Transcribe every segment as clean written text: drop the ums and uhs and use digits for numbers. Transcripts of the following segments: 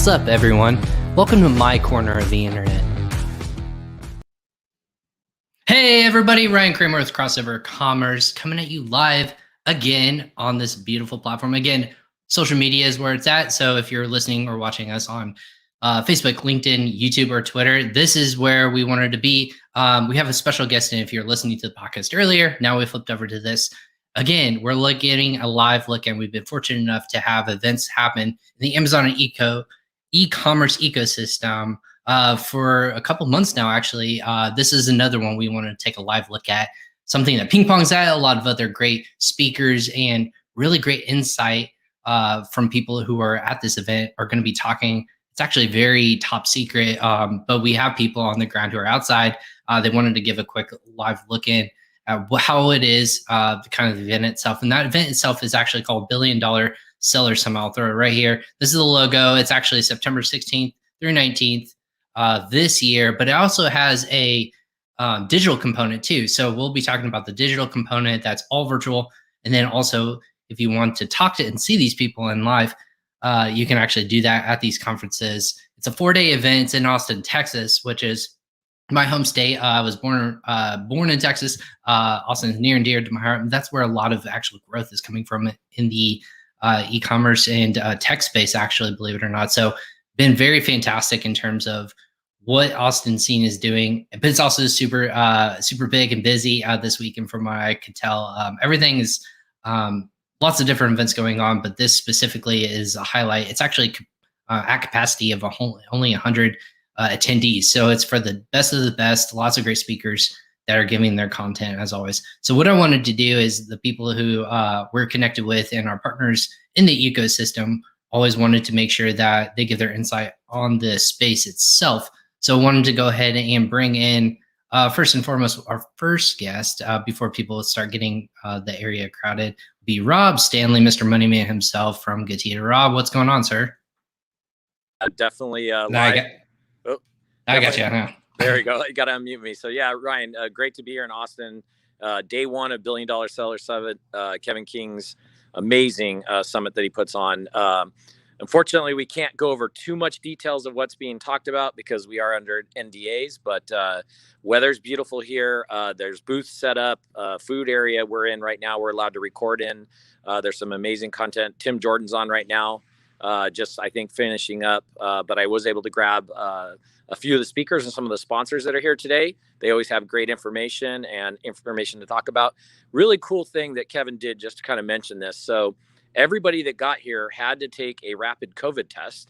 What's up, everyone? Welcome to my corner of the internet. Hey, everybody, Ryan Cramer with Crossover Commerce coming at you live again on this beautiful platform. Again, social media is where it's at. So if you're listening or watching us on Facebook, LinkedIn, YouTube, or Twitter, this is where we wanted to be. We have a special guest in. If you're listening to the podcast earlier, now we flipped over to this. Again, we're getting a live look, and we've been fortunate enough to have events happen in the Amazon and e-commerce ecosystem for a couple months now, actually. This is another one we want to take a live look at, something that Ping Pong's at, a lot of other great speakers and really great insight from people who are at this event are going to be talking. It's actually very top secret, but we have people on the ground who are outside. They wanted to give a quick live look in at how it is, kind of the event itself. And that event itself is actually called $1 Billion Seller Summit. I'll throw it right here. This is the logo. It's actually September 16th through 19th this year, but it also has a digital component too. So we'll be talking about the digital component that's all virtual. And then also, if you want to talk to and see these people in live, you can actually do that at these conferences. It's a 4-day event. It's in Austin, Texas, which is my home state. I was born in Texas. Austin is near and dear to my heart. And that's where a lot of actual growth is coming from in the e-commerce and tech space, actually, believe it or not. So been very fantastic in terms of what Austin scene is doing, but it's also super big and busy this weekend from what I could tell. Everything is lots of different events going on, but this specifically is a highlight. It's actually at capacity of only 100 attendees. So it's for the best of the best, lots of great speakers that are giving their content as always. So what I wanted to do is the people who we're connected with and our partners in the ecosystem always wanted to make sure that they give their insight on the space itself. So I wanted to go ahead and bring in first and foremost, our first guest before people start getting the area crowded, be Rob Stanley, Mr. Moneyman himself from Getita. Rob, what's going on, sir? Definitely. I got you. Huh? There you go. You got to unmute me. So yeah, Ryan, great to be here in Austin. Day one of $1 Billion Seller Summit, Kevin King's amazing summit that he puts on. Unfortunately, we can't go over too much details of what's being talked about because we are under NDAs, but weather's beautiful here. There's booths set up, food area we're in right now. We're allowed to record in. There's some amazing content. Tim Jordan's on right now, just I think finishing up, but I was able to grab a few of the speakers and some of the sponsors that are here today. They always have great information to talk about. Really cool thing that Kevin did, just to kind of mention this. So everybody that got here had to take a rapid COVID test.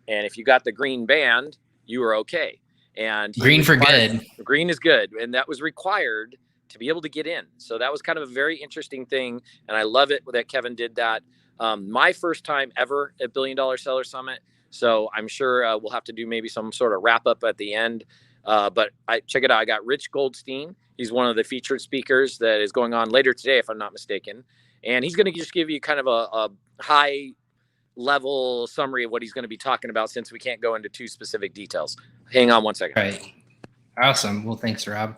And if you got the green band, you were okay. And green for good. Green is good. And that was required to be able to get in. So that was kind of a very interesting thing. And I love it that Kevin did that. My first time ever at $1 Billion Seller Summit. So I'm sure we'll have to do maybe some sort of wrap up at the end. But check it out. I got Rich Goldstein. He's one of the featured speakers that is going on later today, if I'm not mistaken. And he's going to just give you kind of a high level summary of what he's going to be talking about, since we can't go into too specific details. Hang on one second. Right. Awesome. Well, thanks, Rob.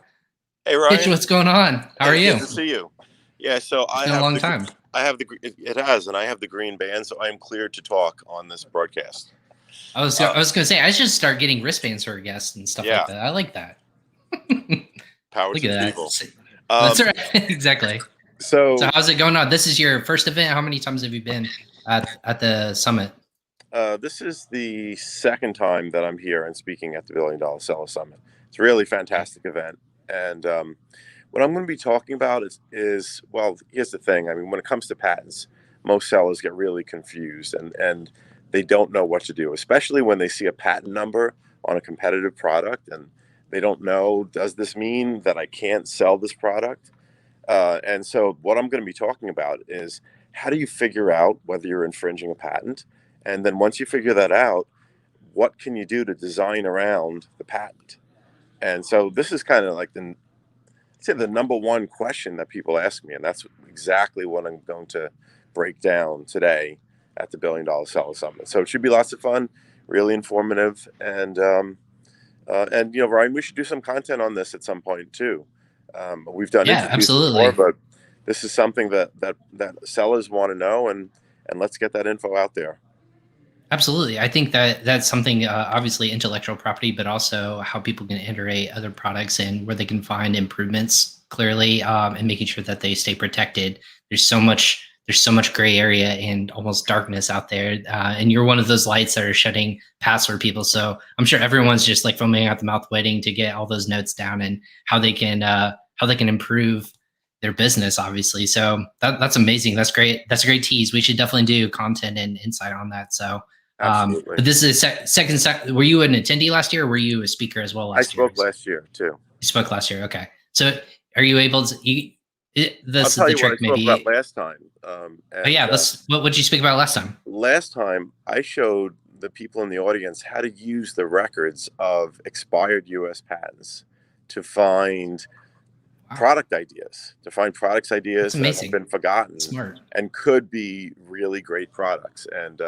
Hey, Ryan. Rich, what's going on? How are you? Good to see you. Yeah, so it's been a long time. I have it has, and I have the green band, so I am cleared to talk on this broadcast. I was going to say, I should start getting wristbands for guests and stuff like that. I like that. Power to the people. That's right. Exactly. So how's it going on? This is your first event. How many times have you been at the summit? This is the second time that I'm here and speaking at the $1 Billion Seller Summit. It's a really fantastic event. And what I'm going to be talking about is, well, here's the thing. I mean, when it comes to patents, most sellers get really confused and they don't know what to do, especially when they see a patent number on a competitive product and they don't know, does this mean that I can't sell this product? And so what I'm going to be talking about is, how do you figure out whether you're infringing a patent? And then once you figure that out, what can you do to design around the patent? And so this is kind of like the number one question that people ask me. And that's exactly what I'm going to break down today at the $1 Billion Seller Summit. So it should be lots of fun, really informative. And you know, Ryan, we should do some content on this at some point too. We've done interviews before, but this is something that sellers want to know, and let's get that info out there. Absolutely. I think that that's something, obviously intellectual property, but also how people can integrate other products and where they can find improvements clearly, and making sure that they stay protected. There's so much gray area and almost darkness out there. And you're one of those lights that are shedding paths for people. So I'm sure everyone's just like foaming at the mouth, waiting to get all those notes down and how they can improve their business, obviously. So that's amazing. That's great. That's a great tease. We should definitely do content and insight on that. So Absolutely. but this is were you an attendee last year or were you a speaker as well I last year? spoke last year too. You spoke last year. Okay. So are you able to, I'll this is tell the you what I trick spoke maybe. about last time. Oh yeah. What did you speak about last time? Last time I showed the people in the audience how to use the records of expired U.S. patents to find product ideas, That's that amazing. have been forgotten Smart. and could be really great products. And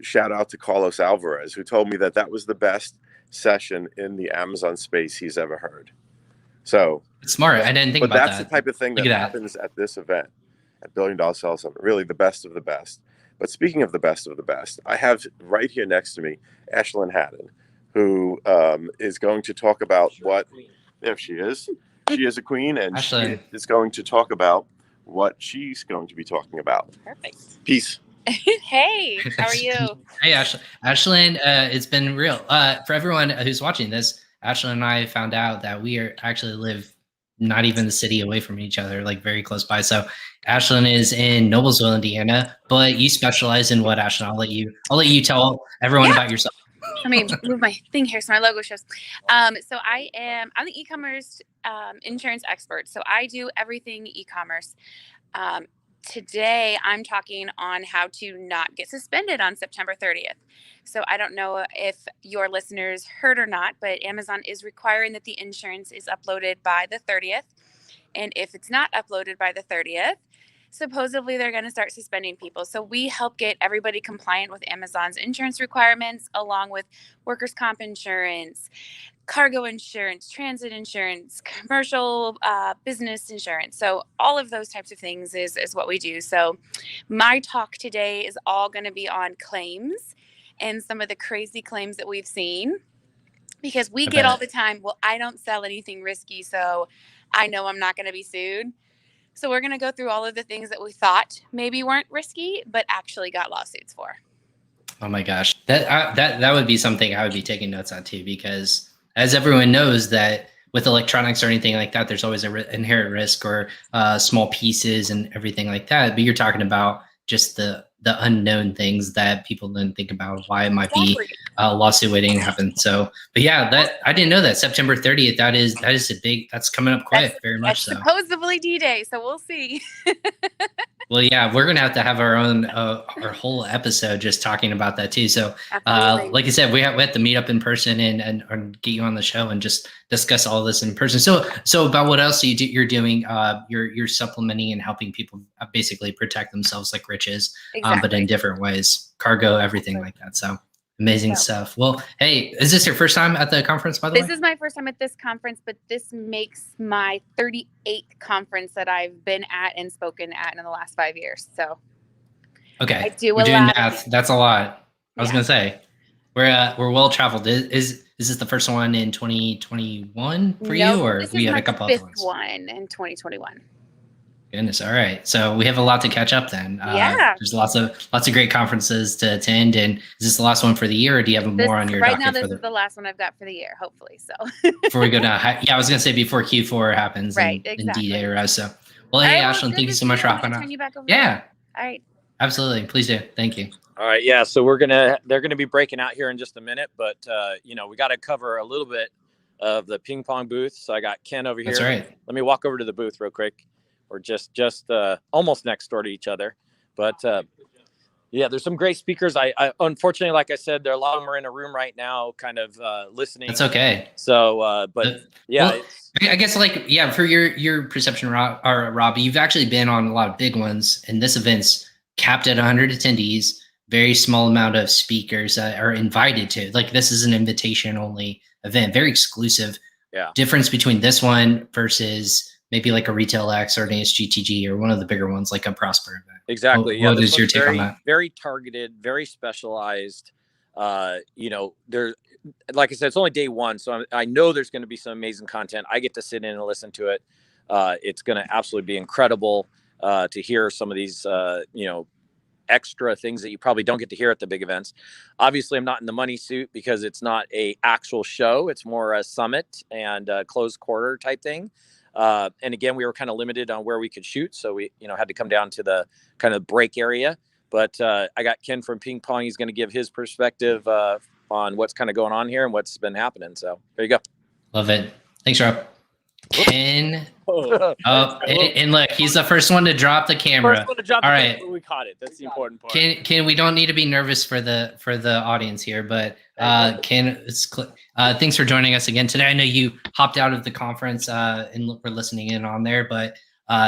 shout out to Carlos Alvarez, who told me that that was the best session in the Amazon space he's ever heard. So It's smart. I didn't think about that. But that's the type of thing that happens at this event, at $1 Billion Seller Summit. Really, the best of the best. But speaking of the best, I have right here next to me Ashlyn Haddon, who is going to talk about what. There she is. She is a queen, and Ashlyn. she is going to talk about what she's going to be talking about. Perfect. Peace. Hey, how are you? Hey, Ashlyn, it's been real. For everyone who's watching this, Ashlyn and I found out that we actually live not even the city away from each other, like very close by. So Ashlyn is in Noblesville, Indiana, but you specialize in what, Ashlyn? I'll let you tell everyone about yourself. Let me move my thing here so my logo shows. So I'm the e-commerce insurance expert. So I do everything e-commerce. Today, I'm talking on how to not get suspended on September 30th. So I don't know if your listeners heard or not, but Amazon is requiring that the insurance is uploaded by the 30th. And if it's not uploaded by the 30th, supposedly they're going to start suspending people. So we help get everybody compliant with Amazon's insurance requirements, along with workers' comp insurance, cargo insurance, transit insurance, commercial business insurance. So all of those types of things is what we do. So my talk today is all going to be on claims and some of the crazy claims that we've seen, because we get all the time, well, I don't sell anything risky, so I know I'm not going to be sued. So we're going to go through all of the things that we thought maybe weren't risky, but actually got lawsuits for. Oh my gosh, that would be something I would be taking notes on too, because as everyone knows that with electronics or anything like that, there's always an inherent risk or small pieces and everything like that. But you're talking about just the unknown things that people didn't think about, why it might be a lawsuit waiting to happen. So, but yeah, that I didn't know that September 30th, that is a big, that's coming up quick, very much so. Supposedly D-Day, so we'll see. Well, yeah, we're gonna have to have our own our whole episode just talking about that too. So, like I said, we have to meet up in person and get you on the show and just discuss all this in person. So about what else you're doing? You're supplementing and helping people basically protect themselves like riches, but in different ways, cargo, everything like that. So amazing stuff. Well, hey, is this your first time at the conference, by the way? This is my first time at this conference, but this makes my 38th conference that I've been at and spoken at in the last 5 years. So, okay, we're doing math. That's a lot. I was gonna say we're well traveled. Is this the first one in 2021 for you, or we had a couple other ones? This is my 5th one in 2021. Goodness, all right. So we have a lot to catch up then. Yeah. There's lots of great conferences to attend. And is this the last one for the year, or do you have more on your docket? Right now, this is the last one I've got for the year, hopefully. So before we go down, yeah, I was gonna say before Q4 happens, right? In Exactly. D-Day or so. Well, hey, Ashlyn, thank you so much for hopping on. Yeah. All right. Absolutely, please do. Thank you. All right, yeah. So they're gonna be breaking out here in just a minute, but we got to cover a little bit of the ping pong booth. So I got Ken over here. That's right. Let me walk over to the booth real quick. We're just almost next door to each other, but yeah, there's some great speakers. I unfortunately, like I said, there are a lot of them are in a room right now, kind of listening. That's okay. So, but yeah, well, I guess for your perception, Rob, you've actually been on a lot of big ones, and this event's capped at 100 attendees. Very small amount of speakers are invited to. Like, this is an invitation only event, very exclusive. Yeah. Difference between this one versus maybe like a Retail X or an ASGTG or one of the bigger ones like a Prosper event? Exactly. What is your take on that? Very targeted, very specialized. There, like I said, it's only day one, so I know there's going to be some amazing content. I get to sit in and listen to it. It's going to absolutely be incredible to hear some of these, extra things that you probably don't get to hear at the big events. Obviously, I'm not in the money suit because it's not a actual show. It's more a summit and a closed quarter type thing. And again, we were kind of limited on where we could shoot. So we, had to come down to the kind of break area. But I got Ken from Ping Pong. He's going to give his perspective on what's kind of going on here and what's been happening. So there you go. Love it. Thanks, Rob. Ken. And look, he's the first one to drop the camera. First one to drop All the right. camera, we caught it. That's the important part. Ken, we don't need to be nervous for the audience here, but Ken, thanks for joining us again today. I know you hopped out of the conference and we're listening in on there, but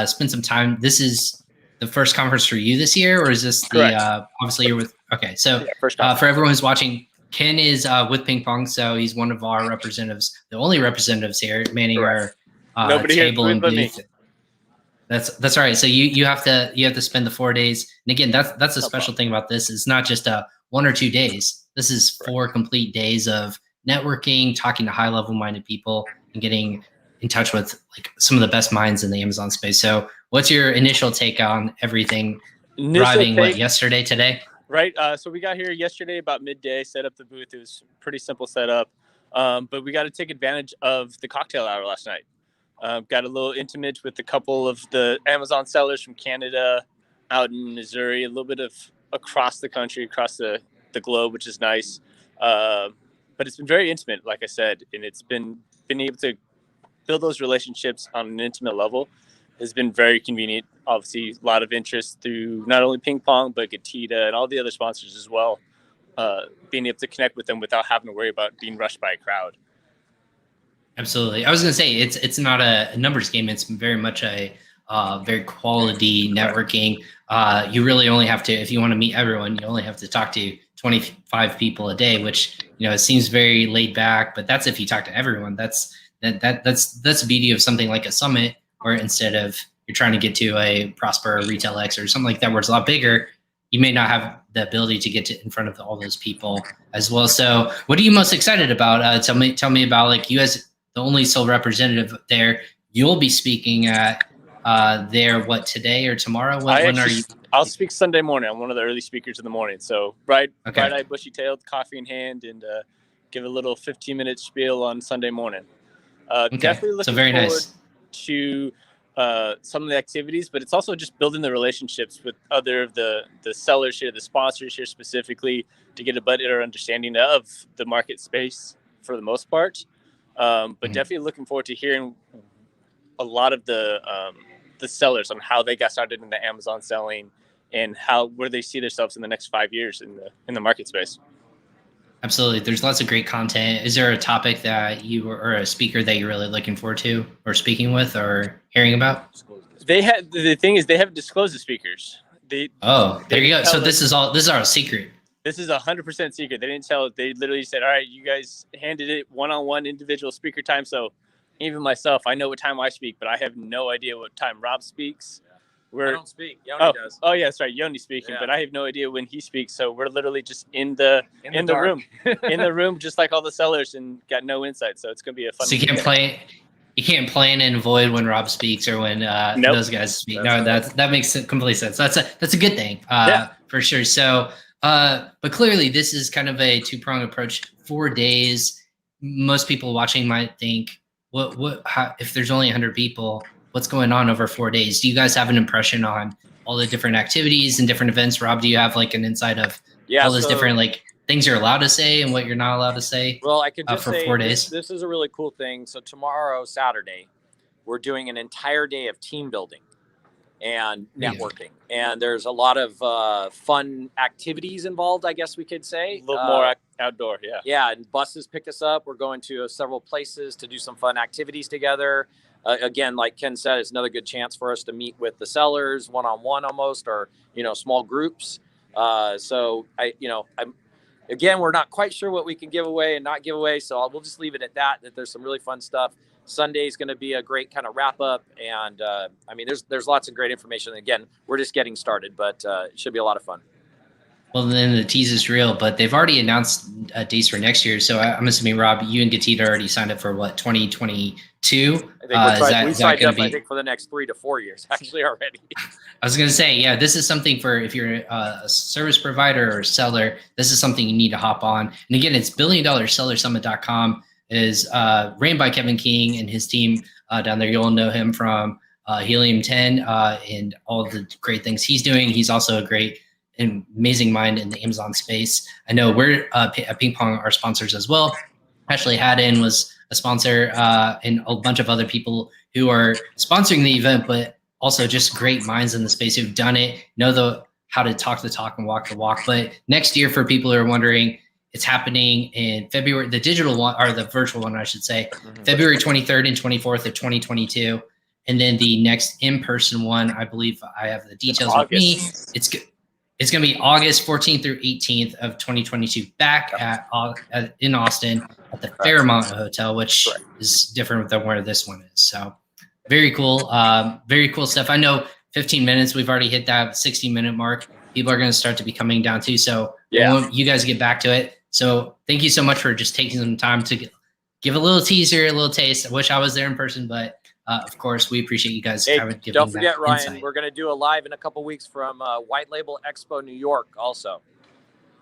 spend some time. This is the first conference for you this year, or is this the obviously you're with? Okay, so first for everyone who's watching, Ken is with Ping Pong, so he's one of our representatives, the only representatives here, manning our table and booth. That's all right. So you have to spend the 4 days, and again, that's a special thing about this. It's not just 1 or 2 days. This is 4 complete days of networking, talking to high level minded people, and getting in touch with like some of the best minds in the Amazon space. So, what's your initial take on everything? Arriving yesterday, today? Right. So we got here yesterday about midday, set up the booth. It was pretty simple setup, but we got to take advantage of the cocktail hour last night. Got a little intimate with a couple of the Amazon sellers from Canada, out in Missouri, a little bit of across the country, across the globe, which is nice. But it's been very intimate, like I said, and it's been able to build those relationships on an intimate level has been very convenient. Obviously, a lot of interest through not only Ping Pong, but Gatita and all the other sponsors as well. Being able to connect with them without having to worry about being rushed by a crowd. Absolutely. I was going to say it's not a numbers game. It's very much a very quality networking. You really only have to, if you want to meet everyone, you only have to talk to 25 people a day, which it seems very laid back. But that's if you talk to everyone. That's the beauty of something like a summit, where instead of you're trying to get to a Prosper or Retail X or something like that, where it's a lot bigger, you may not have the ability to get in front of all those people as well. So, what are you most excited about? Tell me about, like, you as the only sole representative there. You'll be speaking at there, today or tomorrow? When are you? I'll speak Sunday morning. I'm one of the early speakers in the morning. So bright-eyed, bushy-tailed, coffee in hand, and give a little 15-minute spiel on Sunday morning. Definitely looking very forward nice to some of the activities, but it's also just building the relationships with other of the sellers here, the sponsors here specifically, to get a better understanding of the market space for the most part. But definitely looking forward to hearing a lot of the sellers on how they got started in the Amazon selling and where they see themselves in the next 5 years in the market space. Absolutely. There's lots of great content. Is there a topic that you or a speaker that you're really looking forward to or speaking with or hearing about? The thing is, they haven't disclosed the speakers. There you go. So this is our secret. This is 100% secret. They didn't tell. They literally said, all right, you guys handed it one-on-one individual speaker time. So even myself, I know what time I speak, but I have no idea what time Rob speaks. I don't speak. Yoni does. Oh yeah, that's right. Yoni's speaking, but I have no idea when he speaks. So we're literally just in the room, in the room, just like all the sellers, and got no insight. So it's gonna be a fun. So you can't plan and avoid when Rob speaks or when those guys speak. That makes complete sense. That's a good thing for sure. So, but clearly this is kind of a two-pronged approach. 4 days. Most people watching might think, how, if there's only 100 people, what's going on over 4 days? Do you guys have an impression on all the different activities and different events? Rob, do you have like an insight of all those different like things you're allowed to say and what you're not allowed to say? Well, I could just for say 4 days. This is a really cool thing. So tomorrow, Saturday, we're doing an entire day of team building and networking. And there's a lot of fun activities involved, I guess we could say. A little more outdoor, yeah. Yeah, and buses pick us up. We're going to several places to do some fun activities together. Again, like Ken said, it's another good chance for us to meet with the sellers one-on-one almost, or, small groups. So again, we're not quite sure what we can give away and not give away. So we'll just leave it at that there's some really fun stuff. Sunday is going to be a great kind of wrap up. And I mean, there's lots of great information. Again, we're just getting started, but it should be a lot of fun. Well, then the tease is real, but they've already announced dates for next year. So I'm assuming, Rob, you and Gatita already signed up for what, 2022? I think we signed up, I think, for the next 3 to 4 years, actually, already. I was going to say, yeah, this is something for if you're a service provider or seller, this is something you need to hop on. And again, it's billiondollarsellersummit.com. is ran by Kevin King and his team down there. You'll know him from Helium 10 and all the great things he's doing. He's also a great and amazing mind in the Amazon space. I know we're at Ping Pong are sponsors as well. Ashley Haddon was a sponsor and a bunch of other people who are sponsoring the event, but also just great minds in the space who've done it, know how to talk the talk and walk the walk. But next year, for people who are wondering, it's happening in February, the digital one, or the virtual one, I should say, February 23rd and 24th of 2022. And then the next in-person one, I believe I have the details with me. It's going to be August 14th through 18th of 2022 back in Austin at the Fairmont Hotel, which is different than where this one is. So very cool stuff. I know 15 minutes, we've already hit that 60-minute mark. People are going to start to be coming down too. So you guys get back to it. So thank you so much for just taking some time to give a little teaser, a little taste. I wish I was there in person, but of course, we appreciate you guys having given Don't forget, Ryan, insight. We're going to do a live in a couple weeks from White Label Expo New York also.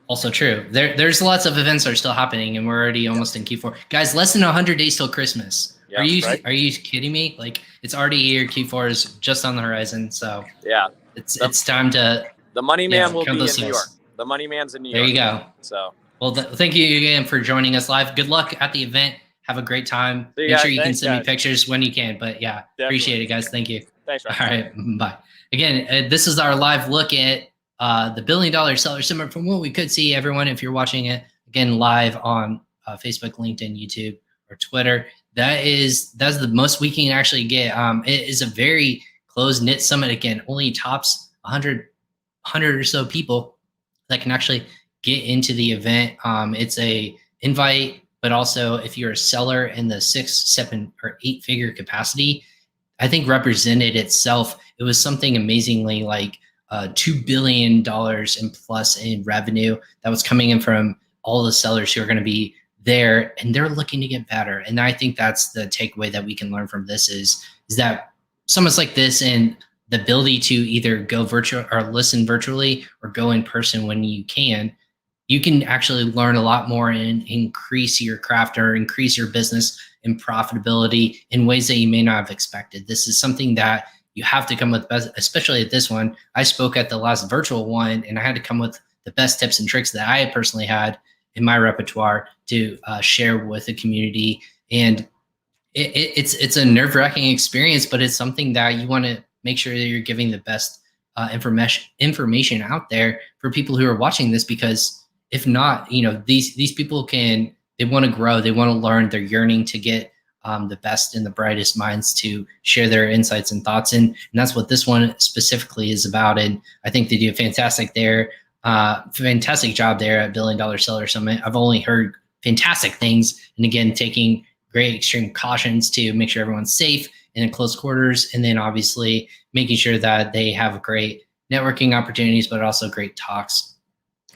Also true. There's lots of events that are still happening, and we're already almost in Q4. Guys, less than 100 days till Christmas. Yeah, are you kidding me? Like, it's already here. Q4 is just on the horizon. So yeah, it's time to. The Money Man will be in New York. The Money Man's in New York. There you go. So well, thank you again for joining us live. Good luck at the event. Have a great time. Make sure you can send me pictures when you can. But yeah, definitely. Appreciate it, guys. Thank you. Thanks, Ryan. All right, bye. Again, this is our live look at the $1 Billion Seller Summit. From what we could see, everyone, if you're watching it again live on Facebook, LinkedIn, YouTube, or Twitter, that's the most we can actually get. It is a very close-knit summit. Again, only tops 100 or so people that can actually get into the event. It's a invite. But also, if you're a seller in the 6, 7, or 8-figure capacity, I think represented itself. It was something amazingly like $2 billion and plus in revenue that was coming in from all the sellers who are going to be there, and they're looking to get better. And I think that's the takeaway that we can learn from this is that summits like this and the ability to either go virtual or listen virtually or go in person when you can actually learn a lot more and increase your craft or increase your business and profitability in ways that you may not have expected. This is something that you have to come with, especially at this one. I spoke at the last virtual one, and I had to come with the best tips and tricks that I personally had in my repertoire to share with the community. And it's a nerve-wracking experience, but it's something that you want to make sure that you're giving the best information out there for people who are watching this, because if not, these people they want to grow, they want to learn, they're yearning to get the best and the brightest minds to share their insights and thoughts. And that's what this one specifically is about. And I think they do a fantastic job there at $1 Billion Seller Summit. I've only heard fantastic things. And again, taking great extreme cautions to make sure everyone's safe and in close quarters. And then obviously making sure that they have great networking opportunities, but also great talks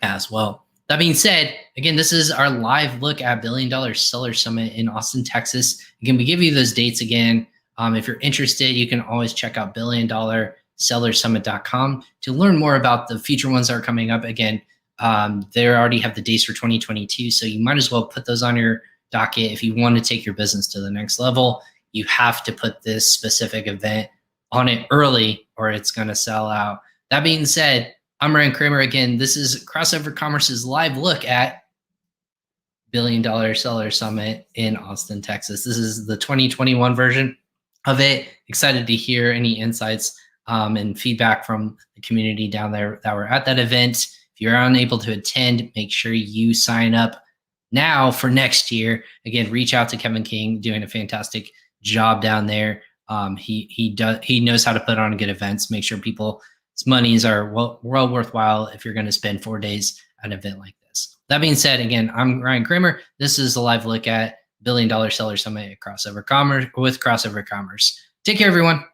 as well. That being said, again, this is our live look at $1 Billion Seller Summit in Austin, Texas. Again, we give you those dates again. If you're interested, you can always check out billiondollarsellersummit.com to learn more about the future ones that are coming up. Again, they already have the dates for 2022, so you might as well put those on your docket. If you want to take your business to the next level, you have to put this specific event on it early or it's going to sell out. That being said, I'm Ryan Cramer. Again, this is Crossover Commerce's live look at $1 Billion Seller Summit in Austin, Texas. This is the 2021 version of it. Excited to hear any insights and feedback from the community down there that were at that event. If you're unable to attend, make sure you sign up now for next year. Again, reach out to Kevin King, doing a fantastic job down there. He knows how to put on good events, make sure people's monies are well worthwhile if you're going to spend 4 days at an event like this. That being said, again, I'm Ryan Cramer. This is a live look at Billion Dollar Seller Summit at Crossover Commerce with Crossover Commerce. Take care, everyone.